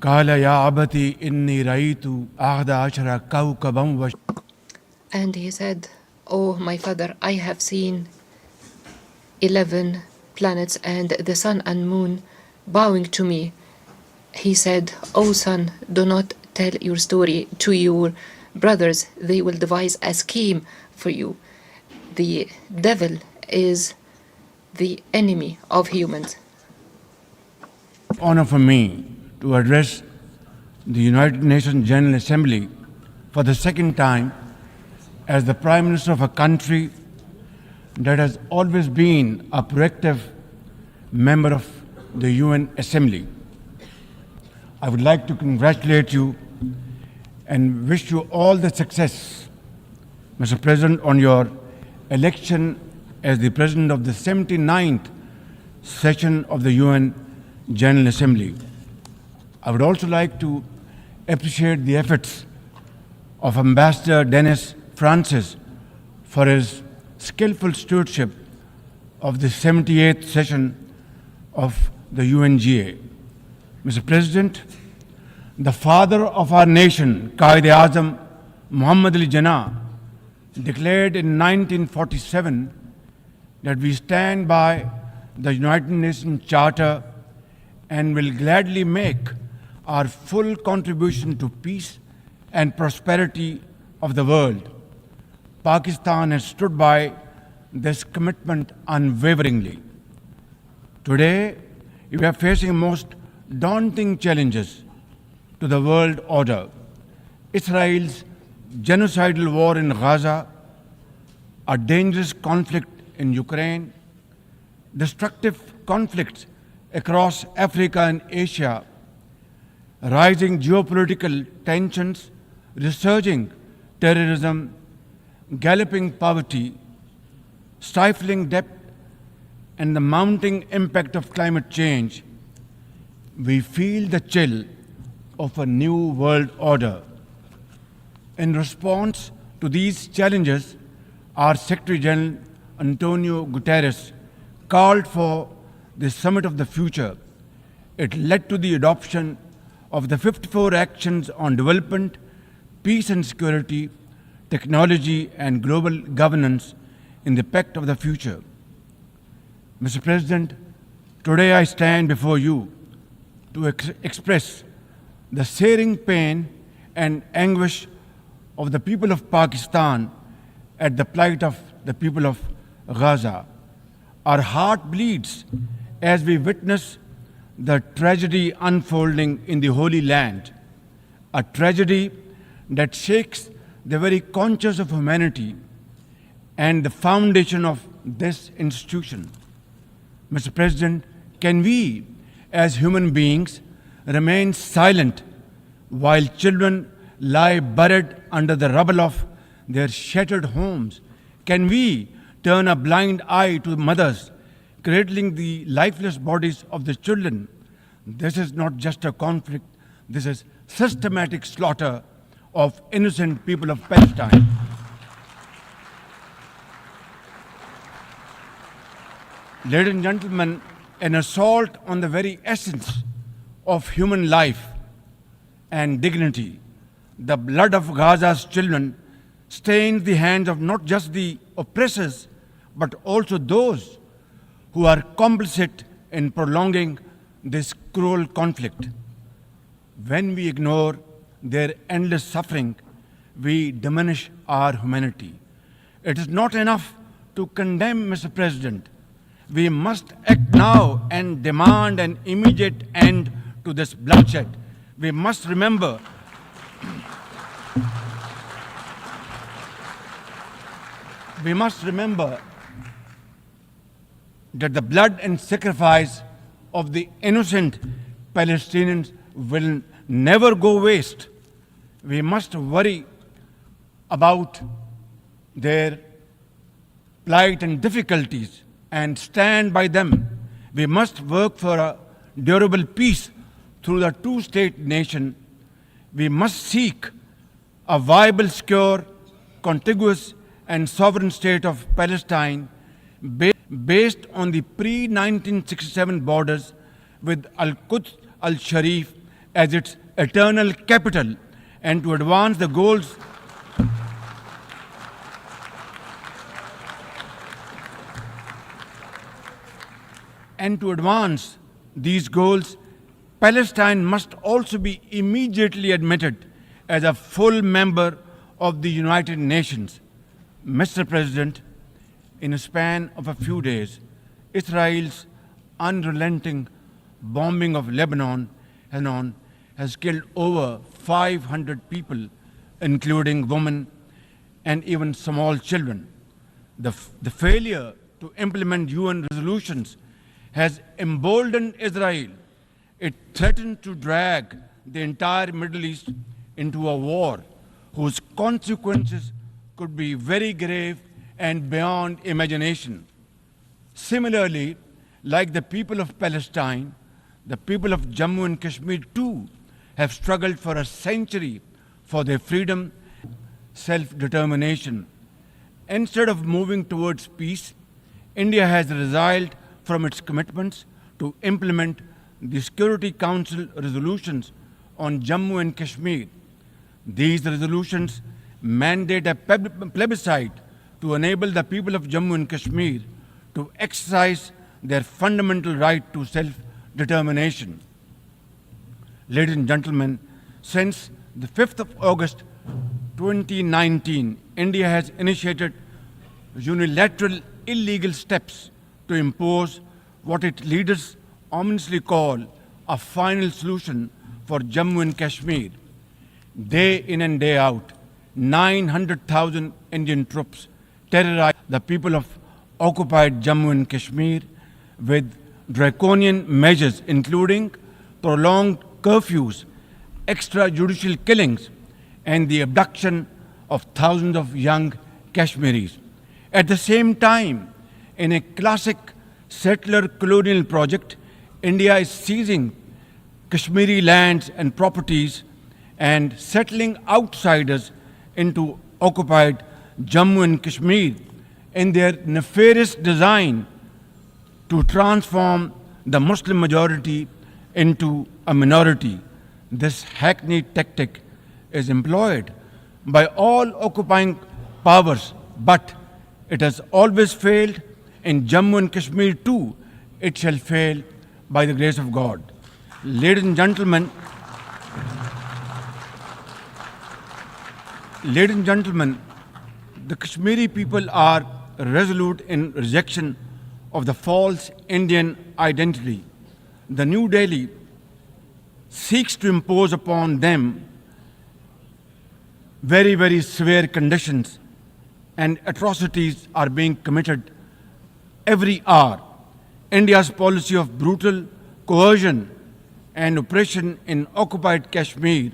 قال يا أبتي إني رأيت أحد عشر كوكبا And he said, "Oh, my father, I have seen 11 planets and the sun and moon bowing to me." He said, "Oh, son, do not tell your story to your brothers. They will devise a scheme for you. The devil is the enemy of humans." Honor for me to address the United Nations General Assembly for the second time as the Prime Minister of a country that has always been a proactive member of the UN Assembly. I would like to congratulate you and wish you all the success, Mr. President, on your election as the President of the 79th session of the UN General Assembly. I would also like to appreciate the efforts of Ambassador Dennis Francis for his skillful stewardship of the 78th session of the UNGA. Mr. President, the father of our nation, Quaid-e-Azam Muhammad Ali Jinnah, declared in 1947 that we stand by the United Nations Charter and will gladly make our full contribution to peace and prosperity of the world. Pakistan has stood by this commitment unwaveringly. Today, we are facing most daunting challenges to the world order. Israel's genocidal war in Gaza, a dangerous conflict in Ukraine, destructive conflicts across Africa and Asia, rising geopolitical tensions, resurging terrorism, galloping poverty, stifling debt, and the mounting impact of climate change, we feel the chill of a new world order. In response to these challenges, our Secretary General Antonio Guterres called for the Summit of the Future. It led to the adoption of the 54 actions on development, peace and security, technology and global governance in the Pact of the Future. Mr. President, today I stand before you to express the searing pain and anguish of the people of Pakistan at the plight of the people of Gaza. Our heart bleeds as we witness the tragedy unfolding in the Holy Land, a tragedy that shakes the very conscience of humanity and the foundation of this institution. Mr. President, can we, as human beings, remain silent while children lie buried under the rubble of their shattered homes? Can we turn a blind eye to mothers cradling the lifeless bodies of the children? This is not just a conflict, this is systematic slaughter of innocent people of Palestine. Ladies and gentlemen, an assault on the very essence of human life and dignity. The blood of Gaza's children stains the hands of not just the oppressors, but also those who are complicit in prolonging this cruel conflict. When we ignore their endless suffering, we diminish our humanity. It is not enough to condemn, Mr. President. We must act now and demand an immediate end to this bloodshed. We must remember that the blood and sacrifice of the innocent Palestinians will never go waste. We must worry about their plight and difficulties and stand by them. We must work for a durable peace through the two-state nation. We must seek a viable, secure, contiguous and sovereign state of Palestine based on the pre-1967 borders with Al-Quds, Al-Sharif as its eternal capital and to advance the goals these goals, Palestine must also be immediately admitted as a full member of the United Nations. Mr. President, in a span of a few days, Israel's unrelenting bombing of Lebanon has killed over 500 people, including women and even small children. The failure to implement UN resolutions has emboldened Israel. It threatened to drag the entire Middle East into a war whose consequences could be very grave and beyond imagination. Similarly, like the people of Palestine, the people of Jammu and Kashmir too have struggled for a century for their freedom, self-determination. Instead of moving towards peace, India has resiled from its commitments to implement the Security Council resolutions on Jammu and Kashmir. These resolutions mandate a plebiscite to enable the people of Jammu and Kashmir to exercise their fundamental right to self-determination. Ladies and gentlemen, since the 5th of August 2019, India has initiated unilateral illegal steps to impose what its leaders ominously call a final solution for Jammu and Kashmir. Day in and day out, 900,000 Indian troops terrorize the people of occupied Jammu and Kashmir with draconian measures including prolonged curfews, extrajudicial killings, and the abduction of thousands of young Kashmiris. At the same time, in a classic settler colonial project, India is seizing Kashmiri lands and properties and settling outsiders into occupied Jammu and Kashmir in their nefarious design to transform the Muslim majority into a minority. This hackneyed tactic is employed by all occupying powers, but it has always failed. In Jammu and Kashmir too, it shall fail by the grace of God. Ladies and gentlemen, the Kashmiri people are resolute in rejection of the false Indian identity. The New Delhi seeks to impose upon them very, very severe conditions, and atrocities are being committed every hour. India's policy of brutal coercion and oppression in occupied Kashmir